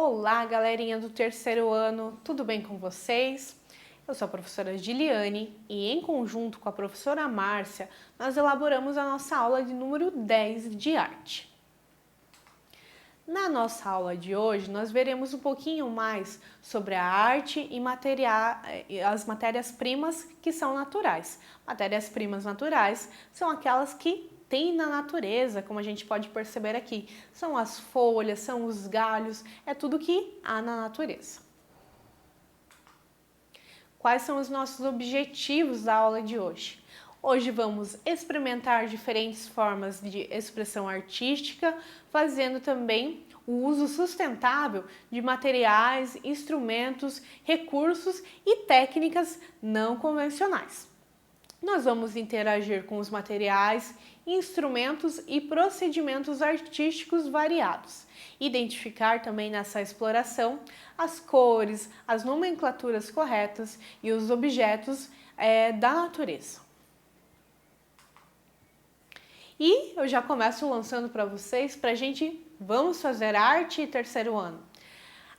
Olá, galerinha do terceiro ano, tudo bem com vocês? Eu sou a professora Giliane e, em conjunto com a professora Márcia, nós elaboramos a nossa aula de número 10 de arte. Na nossa aula de hoje, nós veremos um pouquinho mais sobre a arte e as matérias-primas que são naturais. Matérias-primas naturais são aquelas que tem na natureza, como a gente pode perceber aqui. São as folhas, são os galhos, é tudo que há na natureza. Quais são os nossos objetivos da aula de hoje? Hoje vamos experimentar diferentes formas de expressão artística, fazendo também o uso sustentável de materiais, instrumentos, recursos e técnicas não convencionais. Nós vamos interagir com os materiais, instrumentos e procedimentos artísticos variados. Identificar também nessa exploração as cores, as nomenclaturas corretas e os objetos da natureza. E eu já começo lançando para vocês, vamos fazer arte e terceiro ano.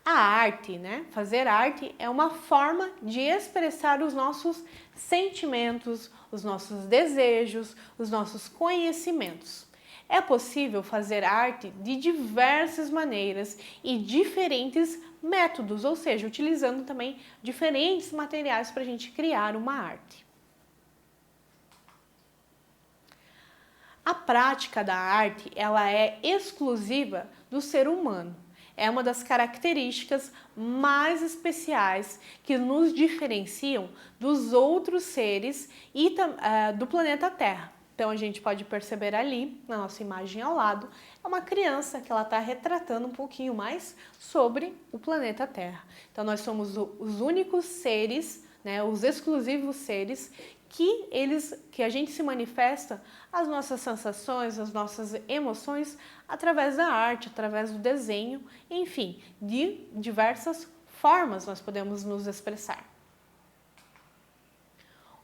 A arte, fazer arte é uma forma de expressar os nossos sentimentos, os nossos desejos, os nossos conhecimentos. É possível fazer arte de diversas maneiras e diferentes métodos, ou seja, utilizando também diferentes materiais para a gente criar uma arte. A prática da arte, ela é exclusiva do ser humano. É uma das características mais especiais que nos diferenciam dos outros seres e do planeta Terra. Então a gente pode perceber ali, na nossa imagem ao lado, é uma criança que ela está retratando um pouquinho mais sobre o planeta Terra. Então nós somos os únicos seres, os exclusivos seres que a gente se manifesta as nossas sensações, as nossas emoções através da arte, através do desenho, enfim, de diversas formas nós podemos nos expressar.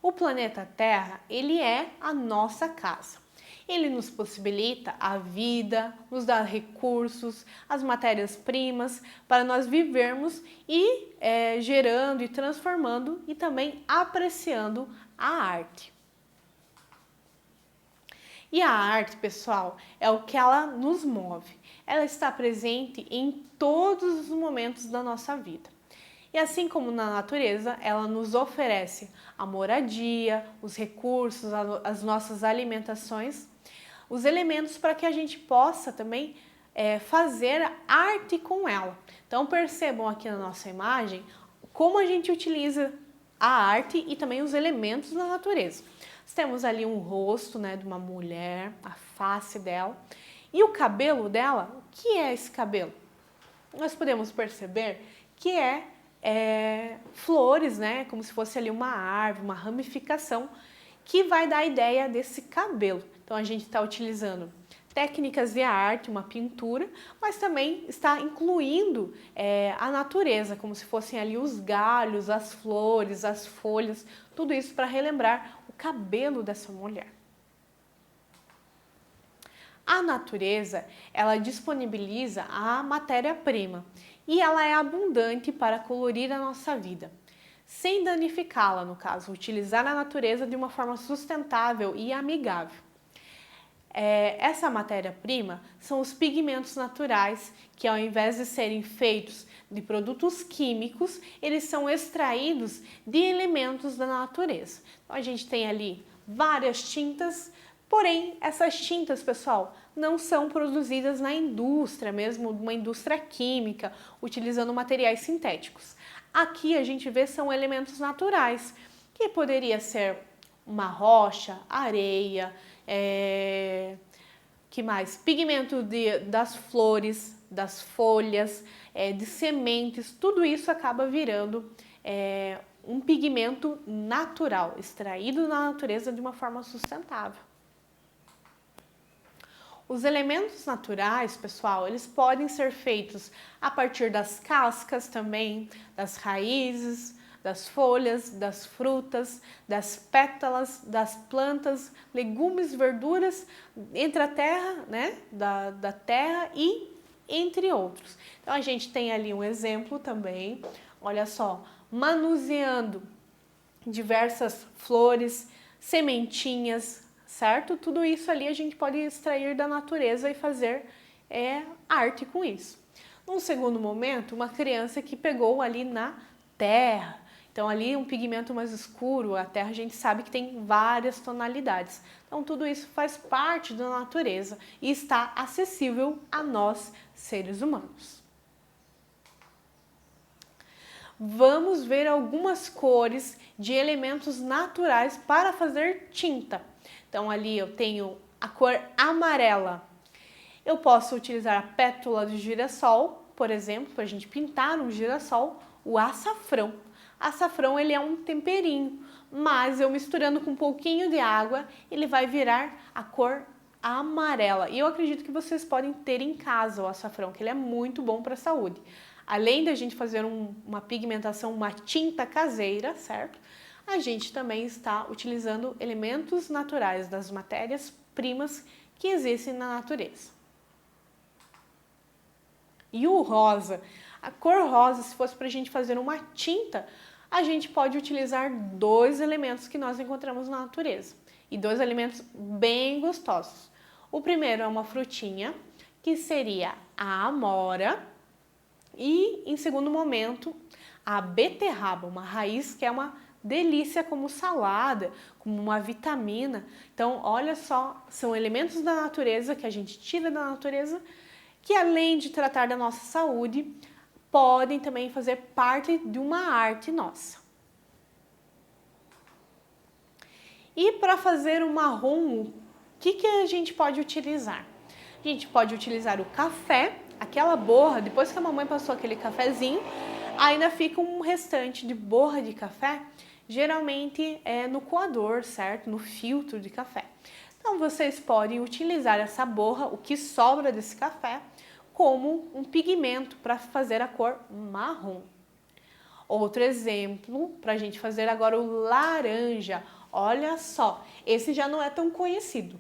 O planeta Terra, ele é a nossa casa. Ele nos possibilita a vida, nos dá recursos, as matérias-primas para nós vivermos e gerando e transformando e também apreciando a arte. E a arte, pessoal, é o que ela nos move. Ela está presente em todos os momentos da nossa vida. E assim como na natureza, ela nos oferece a moradia, os recursos, as nossas alimentações, os elementos para que a gente possa também fazer arte com ela. Então percebam aqui na nossa imagem como a gente utiliza a arte e também os elementos da natureza. Nós temos ali um rosto de uma mulher, a face dela, e o cabelo dela. O que é esse cabelo? Nós podemos perceber que flores, como se fosse ali uma árvore, uma ramificação, que vai dar a ideia desse cabelo. Então a gente está utilizando técnicas de arte, uma pintura, mas também está incluindo a natureza, como se fossem ali os galhos, as flores, as folhas, tudo isso para relembrar o cabelo dessa mulher. A natureza, ela disponibiliza a matéria-prima e ela é abundante para colorir a nossa vida, sem danificá-la, no caso, utilizar a natureza de uma forma sustentável e amigável. Essa matéria-prima são os pigmentos naturais que, ao invés de serem feitos de produtos químicos, eles são extraídos de elementos da natureza. Então a gente tem ali várias tintas, porém essas tintas, pessoal, não são produzidas na indústria, mesmo uma indústria química, utilizando materiais sintéticos. Aqui a gente vê são elementos naturais, que poderia ser uma rocha, areia, que mais? Pigmento das flores, das folhas, de sementes, tudo isso acaba virando um pigmento natural, extraído na natureza de uma forma sustentável. Os elementos naturais, pessoal, eles podem ser feitos a partir das cascas também, das raízes, das folhas, das frutas, das pétalas, das plantas, legumes, verduras, entre a terra, da terra e entre outros. Então a gente tem ali um exemplo também, olha só, manuseando diversas flores, sementinhas, certo? Tudo isso ali a gente pode extrair da natureza e fazer arte com isso. Num segundo momento, uma criança que pegou ali na terra, então ali um pigmento mais escuro, a terra a gente sabe que tem várias tonalidades. Então tudo isso faz parte da natureza e está acessível a nós, seres humanos. Vamos ver algumas cores de elementos naturais para fazer tinta. Então ali eu tenho a cor amarela. Eu posso utilizar a pétala de girassol, por exemplo, para a gente pintar um girassol, o açafrão. Açafrão ele é um temperinho, mas eu misturando com um pouquinho de água, ele vai virar a cor amarela. E eu acredito que vocês podem ter em casa o açafrão, que ele é muito bom para a saúde. Além da gente fazer uma pigmentação, uma tinta caseira, certo? A gente também está utilizando elementos naturais das matérias-primas que existem na natureza. E o rosa, a cor rosa, se fosse para a gente fazer uma tinta, a gente pode utilizar dois elementos que nós encontramos na natureza. E dois elementos bem gostosos. O primeiro é uma frutinha, que seria a amora. E, em segundo momento, a beterraba, uma raiz que é uma delícia como salada, como uma vitamina. Então, olha só, são elementos da natureza que a gente tira da natureza, que além de tratar da nossa saúde, podem também fazer parte de uma arte nossa. E para fazer o marrom, o que a gente pode utilizar? A gente pode utilizar o café, aquela borra, depois que a mamãe passou aquele cafezinho, ainda fica um restante de borra de café, geralmente é no coador, certo? No filtro de café. Então vocês podem utilizar essa borra, o que sobra desse café, como um pigmento para fazer a cor marrom. Outro exemplo, para a gente fazer agora o laranja. Olha só, esse já não é tão conhecido,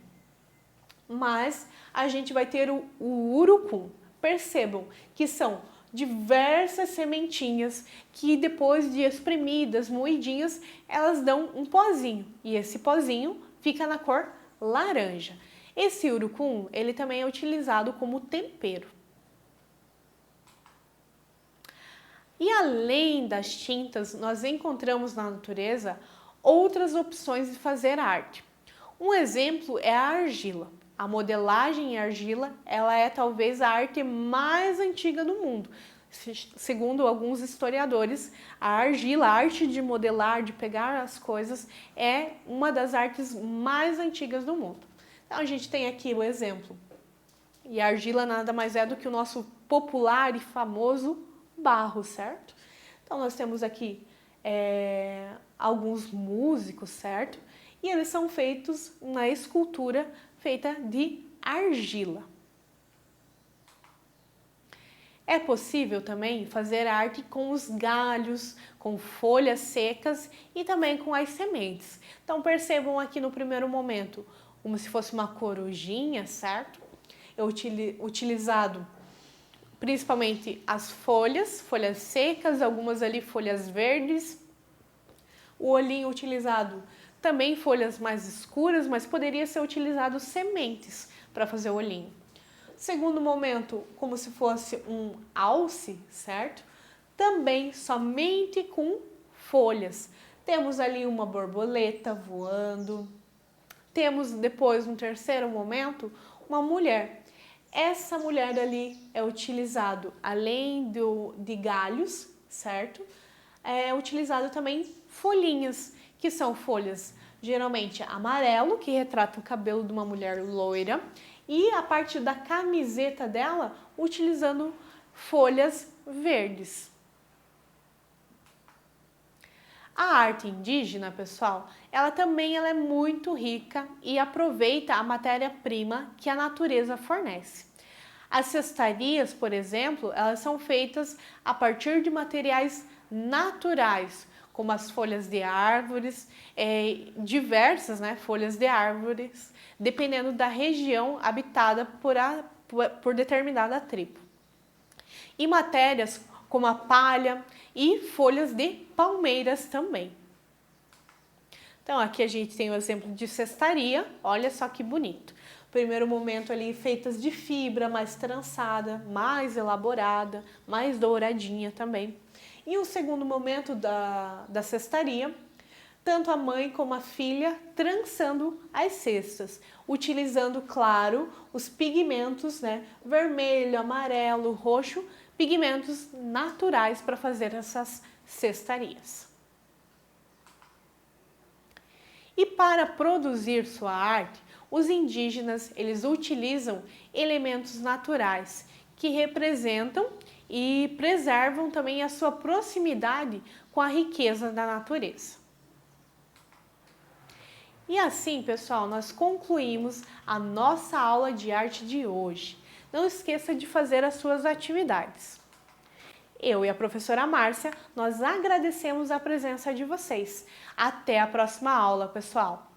mas a gente vai ter o urucum. Percebam que são diversas sementinhas que depois de espremidas, moidinhas, elas dão um pozinho e esse pozinho fica na cor laranja. Esse urucum, ele também é utilizado como tempero. E além das tintas, nós encontramos na natureza outras opções de fazer arte. Um exemplo é a argila. A modelagem em argila, ela é talvez a arte mais antiga do mundo. Segundo alguns historiadores, a argila, a arte de modelar, de pegar as coisas, é uma das artes mais antigas do mundo. Então a gente tem aqui o exemplo. E a argila nada mais é do que o nosso popular e famoso barro, certo? Então nós temos aqui alguns músicos, certo? E eles são feitos na escultura feita de argila. É possível também fazer arte com os galhos, com folhas secas e também com as sementes. Então percebam aqui no primeiro momento, como se fosse uma corujinha, certo? Eu utilizado principalmente as folhas secas, algumas ali folhas verdes. O olhinho utilizado também folhas mais escuras, mas poderia ser utilizado sementes para fazer o olhinho. Segundo momento, como se fosse um alce, certo? Também somente com folhas. Temos ali uma borboleta voando. Temos depois, no terceiro momento, uma mulher. Essa mulher ali é utilizado, além de galhos, certo? É utilizado também folhinhas, que são folhas geralmente amarelo, que retrata o cabelo de uma mulher loira, e a parte da camiseta dela utilizando folhas verdes. A arte indígena, pessoal, ela também é muito rica e aproveita a matéria-prima que a natureza fornece. As cestarias, por exemplo, elas são feitas a partir de materiais naturais, como as folhas de árvores, diversas folhas de árvores, dependendo da região habitada por determinada tribo. E matérias como a palha e folhas de palmeiras também. Então aqui a gente tem o exemplo de cestaria, olha só que bonito. Primeiro momento ali feitas de fibra, mais trançada, mais elaborada, mais douradinha também. E um segundo momento da cestaria, tanto a mãe como a filha trançando as cestas, utilizando, claro, os pigmentos, né, vermelho, amarelo, roxo, pigmentos naturais para fazer essas cestarias. E para produzir sua arte, os indígenas eles utilizam elementos naturais que representam e preservam também a sua proximidade com a riqueza da natureza. E assim, pessoal, nós concluímos a nossa aula de arte de hoje. Não esqueça de fazer as suas atividades. Eu e a professora Márcia, nós agradecemos a presença de vocês. Até a próxima aula, pessoal!